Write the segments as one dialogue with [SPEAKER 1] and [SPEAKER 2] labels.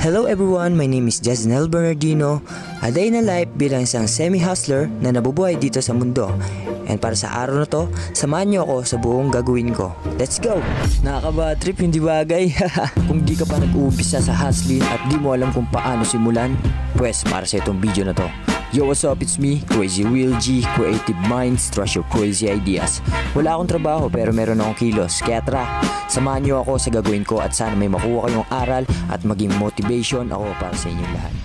[SPEAKER 1] Hello everyone, my name is Jasnel Bernardino, a day in a life bilang isang semi-hustler na nabubuhay dito sa mundo. And para sa araw na to, samahan niyo ako sa buong gagawin ko. Let's go! Nakaka-bad trip, hindi bagay? Kung di ka pa nag-uumpisa sa hustling at di mo alam kung paano simulan, pues para sa itong video na to. Yo, what's up? It's me, Crazy Will G, Creative Minds, trust your crazy ideas. Wala akong trabaho pero meron akong kilos. Kaya tara, samahan niyo ako sa gagawin ko at sana may makuha kayong aral at maging motivation ako para sa inyong lahat.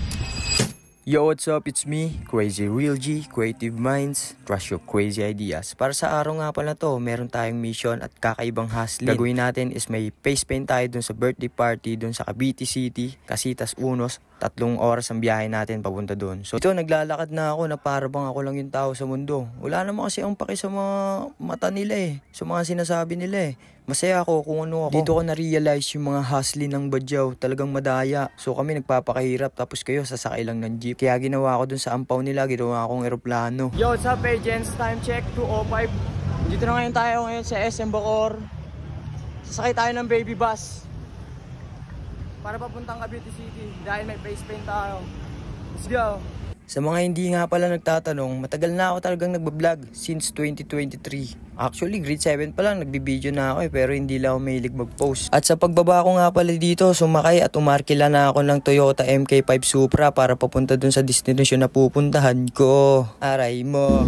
[SPEAKER 1] Yo, what's up? It's me, Crazy Real G, Creative Minds, trust your crazy ideas. Para sa araw nga pala to, meron tayong mission at kakaibang hustling. Gagawin natin is may face paint tayo dun sa birthday party dun sa Cavite City, Casitas Unos. 3 oras ang biyahe natin papunta doon. So ito, naglalakad na ako na para bang ako lang yung tao sa mundo. Wala naman kasi ang paki sa mga mata nila eh. Sa mga sinasabi nila eh. Masaya ako kung ano ako. Dito ko na-realize yung mga hustling ng Badyaw. Talagang madaya. So kami nagpapakahirap tapos kayo sasakay lang ng jeep. Kaya ginawa ko dun sa ampaw nila, ginawa akong eroplano. Yo, what's up agents? Time check, 2:05. Dito na ngayon tayo sa SM Bacoor. Sasakay tayo ng baby bus para papuntang Cavite City dahil may face paint tayo. Let's go! Sa mga hindi nga pala nagtatanong, matagal na ako talagang nagbablog since 2023. Actually, grade 7 pa lang nagbibideo na ako pero hindi lang ako mahilig mag-post. At sa pagbaba ko nga pala dito, sumakay at umarkila na ako ng Toyota MK5 Supra para papunta dun sa destination na pupuntahan ko. Aray mo!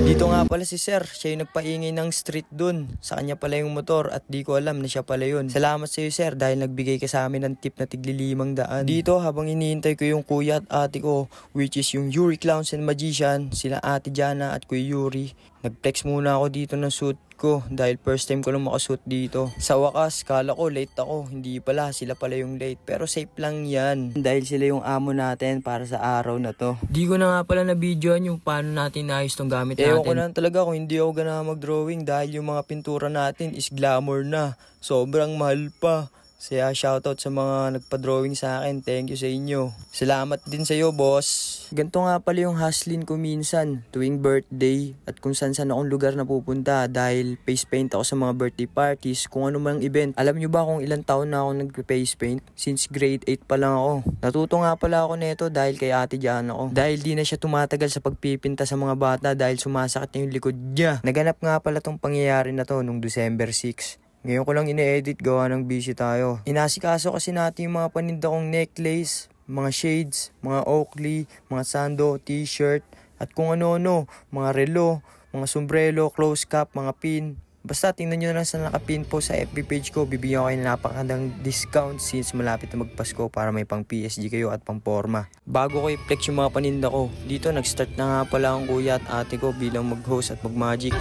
[SPEAKER 1] Dito nga pala si Sir, siya yung nagpaingay ng street dun. Sa kanya pala yung motor at di ko alam na siya pala yun. Salamat sa iyo Sir dahil nagbigay ka sa amin ng tip na tigli-500. Dito habang iniintay ko yung kuya at ate ko, which is yung Yuri Clowns and Magician, sila Ate Jana at Kuya Yuri. Nag-flex muna ako dito ng suit ko dahil first time ko lang makasuit dito. Sa wakas, kala ko late ako. Hindi pala, sila pala yung late. Pero safe lang yan dahil sila yung amo natin para sa araw na to. Di ko na nga pala na-videoan yung paano natin naayos tong gamit natin. Ewan ko na talaga kung hindi ako gana mag-drawing dahil yung mga pintura natin is glamour na. Sobrang mahal pa. Kaya shoutout sa mga nagpa-drawing sa akin. Thank you sa inyo. Salamat din sa iyo, boss. Ganito nga pala yung hustling ko minsan tuwing birthday at kung saan akong lugar na pupunta dahil face paint ako sa mga birthday parties, kung ano mang event. Alam nyo ba kung ilang taon na ako nag-face paint? Since grade 8 pa lang ako. Natuto nga pala ako nito dahil kay Ate Jan ako. Dahil di na siya tumatagal sa pagpipinta sa mga bata dahil sumasakit na yung likod niya. Naganap nga pala tong pangyayari na to nung December 6. Ngayon ko lang ine-edit, gawa ng busy tayo. Inasikaso kasi natin yung mga paninda kong necklace, mga shades, mga Oakley, mga sando, t-shirt, at kung ano-ano, mga relo, mga sombrero, close cap, mga pin. Basta tingnan nyo na lang sa nakapin po sa FB page ko, bibigyan ko kayo ng napakagandang discount since malapit na magpasko para may pang PSG kayo at pang forma. Bago ko i-flex yung mga paninda ko, dito nag-start na nga pala ang kuya at ate ko bilang mag-host at mag-magic.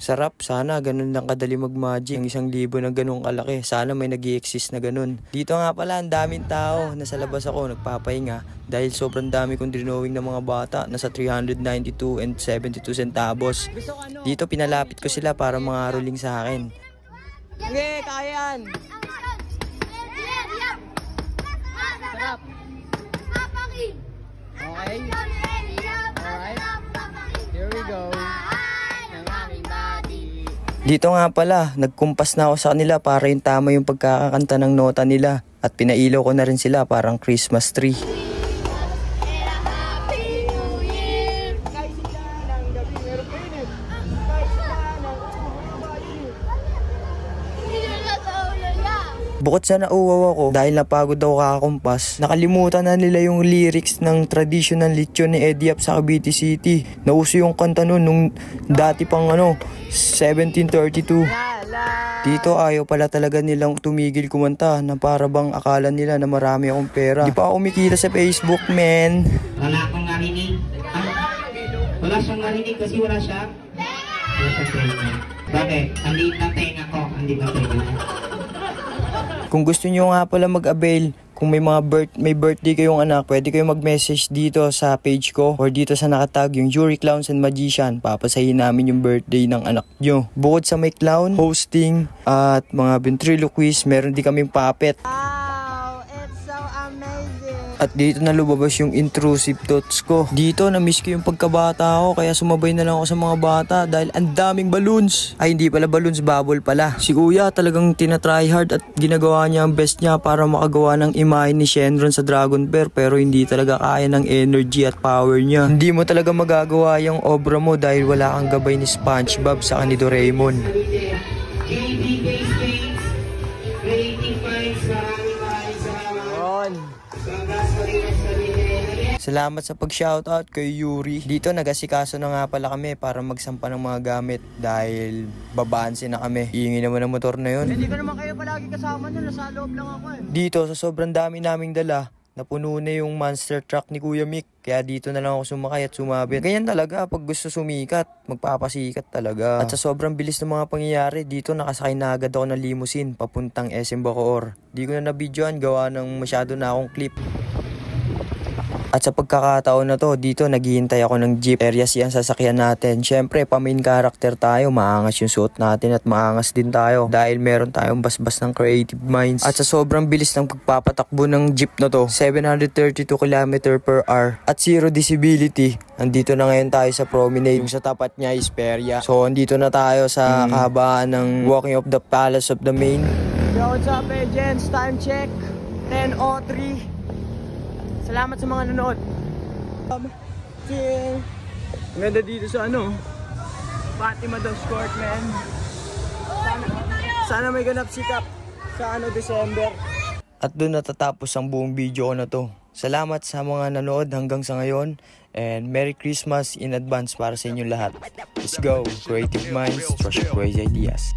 [SPEAKER 1] Sarap, sana ganun lang kadali mag-magic. Ang 1,000 na ganun kalaki. Sana may nag-i-exist na ganun. Dito nga pala, ang daming tao. Nasa labas ako, nagpapahinga. Dahil sobrang dami kong drawing ng mga bata. Nasa 392 and 72 centavos. Dito pinalapit ko sila para mga rolling sa akin. Okay, kaya yan! Sarap! Okay. Alright. Here we go. Dito nga pala, nagkumpas na ako sa kanila para yung tama yung pagkakakanta ng nota nila. At pinailaw ko na rin sila parang Christmas tree. Bukod sa nauwaw ako dahil napagod ako kakakumpas, nakalimutan na nila yung lyrics ng traditional lechon ni Eddie Yap sa Cavite City. Nauso yung kanta nun nung dati pang 1732. Dito ayaw pala talaga nilang tumigil kumanta na para bang akala nila na marami akong pera. Di pa ako kumikita sa Facebook, men.
[SPEAKER 2] Wala akong narinig. Wala siyang narinig kasi wala siya. Wala siya tenga. Bakit? Andit na tenga ko. Andit na tenga ko.
[SPEAKER 1] Kung gusto nyo nga pala mag-avail, kung may may birthday kayong anak, pwede kayong mag-message dito sa page ko or dito sa nakatag yung Yuri Clowns and Magician. Papasahin namin yung birthday ng anak nyo. Bukod sa may clown, hosting, at mga ventriloquist, meron din kaming puppet.
[SPEAKER 3] Wow, it's so amazing.
[SPEAKER 1] At dito na lumabas yung intrusive thoughts ko. Dito na-miss ko yung pagkabata ko kaya sumabay na lang ako sa mga bata dahil ang daming balloons. Ay hindi pala balloons, bubble pala. Si kuya talagang tinatry hard at ginagawa niya ang best niya para makagawa ng imahe ni Shenron sa Dragon Bear pero hindi talaga kaya ng energy at power niya. Hindi mo talaga magagawa yung obra mo dahil wala kang gabay ni SpongeBob sa ni Doraemon. Salamat sa pag-shoutout kay Yuri. Dito nagasikaso na nga pala kami para magsampa ng mga gamit dahil babansin na kami. Iingi naman ang motor na yun.
[SPEAKER 3] Hindi ka naman kayo palagi kasama nyo, nasa loob lang ako eh.
[SPEAKER 1] Dito sa sobrang dami naming dala, napuno na yung monster truck ni Kuya Mick. Kaya dito na lang ako sumakay at sumabit. Ganyan talaga pag gusto sumikat, magpapasikat talaga. At sa sobrang bilis ng mga pangyayari, dito nakasakay na agad ako ng limousine papuntang SM Bacoor. Di ko na nabidyoan gawa ng masyado na akong clip. At sa pagkakataon na to, dito naghihintay ako ng jeep. Areas yan sasakyan natin. Syempre, pa-main character tayo. Maangas yung suot natin at maangas din tayo. Dahil meron tayong basbas ng creative minds. At sa sobrang bilis ng pagpapatakbo ng jeep na to, 732 km/h at zero visibility. Andito na ngayon tayo sa promenade. Yung sa tapat niya is Peria. So, andito na tayo sa kahabaan ng walking of the Palace of the Main.
[SPEAKER 3] Yo, what's up, agents? Time check, 10:03. Salamat sa mga nanood. Ang ganda dito sa Fatima Dos Court, man. Sana may ganap sikap sa December.
[SPEAKER 1] At doon natatapos ang buong video ko na to. Salamat sa mga nanood hanggang sa ngayon. And Merry Christmas in advance para sa inyo lahat. Let's go! Creative minds, trust your crazy ideas.